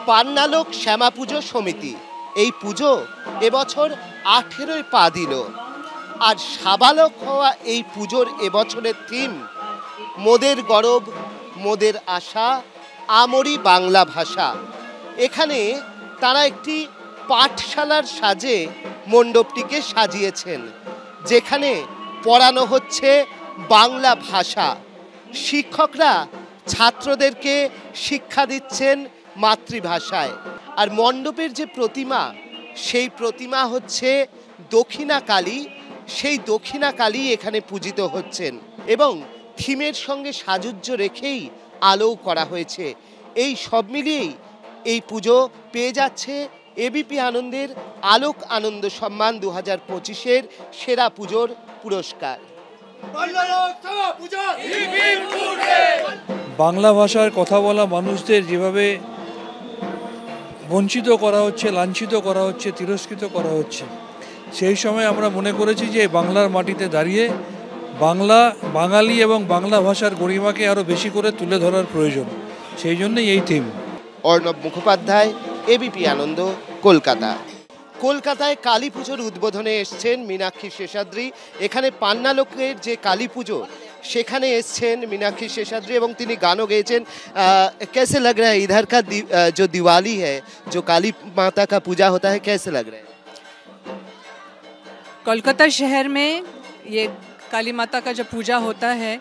পান্নালোক শ্যামা পুজো সমিতি এই পুজো এবছর 18 পা দিল। আর সাবালক হওয়া এই পুজোর এবছরের থিম মোদের গরব মোদের আশা আমরি বাংলা ভাষা। এখানে তারা একটি পাঠশালার সাজে মণ্ডপটিকে সাজিয়েছেন, যেখানে পড়ানো হচ্ছে বাংলা ভাষা। শিক্ষকরা ছাত্রদেরকে শিক্ষা দিচ্ছেন মাতৃভাষায়। আর মণ্ডপের যে প্রতিমা, সেই প্রতিমা হচ্ছে দক্ষিণা কালী। সেই দক্ষিণা কালী এখানে পূজিত হচ্ছেন এবং থিমের সঙ্গে সাজুজ্য রেখেই আলো করা হয়েছে। এই সব মিলিয়েই এই পুজো পেয়ে যাচ্ছে এবিপি আনন্দের আলোক আনন্দ সম্মান 2025-এর সেরা পুজোর পুরস্কার। বাংলা ভাষার কথা বলা মানুষদের যেভাবে বঞ্চিত করা হচ্ছে, লাঞ্ছিত করা হচ্ছে, তিরস্কৃত করা হচ্ছে, সেই সময় আমরা মনে করেছি যে বাংলার মাটিতে দাঁড়িয়ে বাঙালি এবং বাংলা ভাষার গরিমাকে আরও বেশি করে তুলে ধরার প্রয়োজন। সেই জন্যই এই থিম। অর্ণব মুখোপাধ্যায়, এবিপি আনন্দ, কলকাতা। কলকাতায় কালী পুজোর উদ্বোধনে এসছেন মীনাক্ষী শেষাদ্রি। এখানে পান্নালোকের যে কালী পুজো, সেখানে এসছেন মীনাক্ষী শেষাদ্রি এবং তিনি গানও গেয়েছেন। कैसे लग रहा है इधर का जो दिवाली है, जो काली माता का पूजा होता है, कैसे लग रहा है? कोलकाता शहर में ये काली माता का जो पूजा होता है,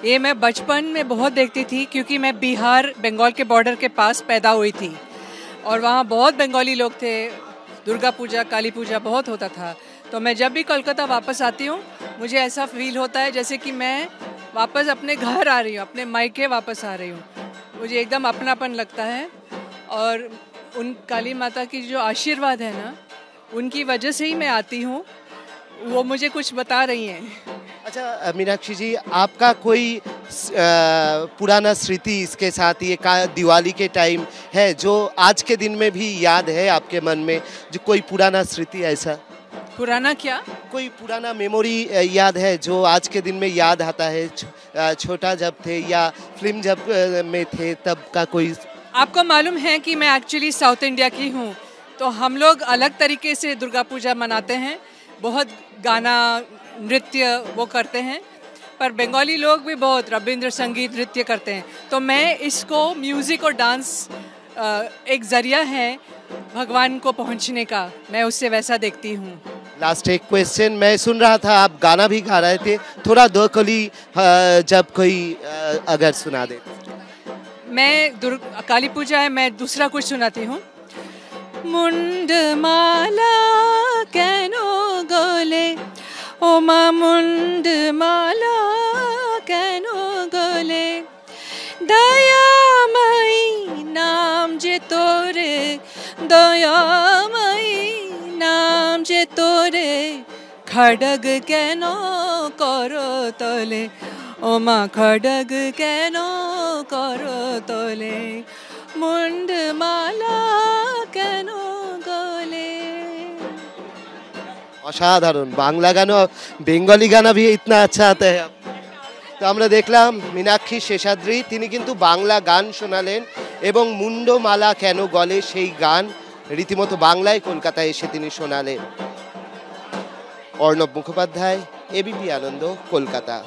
ये मैं बचपन में बहुत देखती थी, क्योंकि मैं बिहार बंगाल के बॉर्डर के पास पैदा हुई थी और वहाँ बहुत बंगाली लोग थे। दुर्गा पूजा, काली पूजा बहुत होता था। तो मैं जब भी कोलकाता वापस आती हूँ, मुझे ऐसा फील होता है जैसे कि मैं वापस अपने घर आ रही हूँ, अपने मायके वापस आ रही हूँ। मुझे एकदम अपनापन लगता है और उन काली माता की जो आशीर्वाद है ना, उनकी वजह से ही मैं आती हूँ। वो मुझे कुछ बता रही हैं। अच्छा मीनाक्षी जी, आपका कोई पुराना स्मृति इसके साथ ये दिवाली के टाइम है जो आज के दिन में भी याद है आपके मन में? जो कोई पुराना स्मृति ऐसा? पुराना क्या? कोई पुराना मेमोरी याद है जो आज के दिन में याद आता है? छोटा जब थे या फिल्म जब में थे तब का कोई? आपको मालूम है कि मैं एक्चुअली साउथ इंडिया की हूँ, तो हम लोग अलग तरीके से दुर्गा पूजा मनाते हैं। बहुत गाना नृत्य वो करते हैं, पर बंगाली लोग भी बहुत रविंद्र संगीत नृत्य करते हैं। तो मैं इसको म्यूज़िक और डांस एक ज़रिया है भगवान को पहुंचने का, मैं उससे वैसा देखती हूँ। लास्ट एक क्वेश्चन, मैं सुन रहा था आप गाना भी गा रहे थे, थोड़ा दो कली जब कोई अगर सुना दे। मैं काली पूजा है, मैं दूसरा कुछ सुनाती हूँ। मुंडमाला केनो गले ओ मा मुंडमाला केनो गले दयामयी नाम जे तोरे दयामयी नाम जे तोरे खड़ग केनो करो तोले ओ मा खड़ग केनो करो तोले मुंडमाला केनो गले। असाधारण बांग्ला गाना, बेंगली गाना भी इतना अच्छा आता है। তো আমরা দেখলাম মীনাক্ষী শেষাদ্রি, তিনি কিন্তু বাংলা গান শোনালেন এবং মুন্ডমালা কেন গলে সেই গান রীতিমতো বাংলায় কলকাতায় এসে তিনি শোনালেন। অর্ণব মুখোপাধ্যায়, এবিপি আনন্দ, কলকাতা।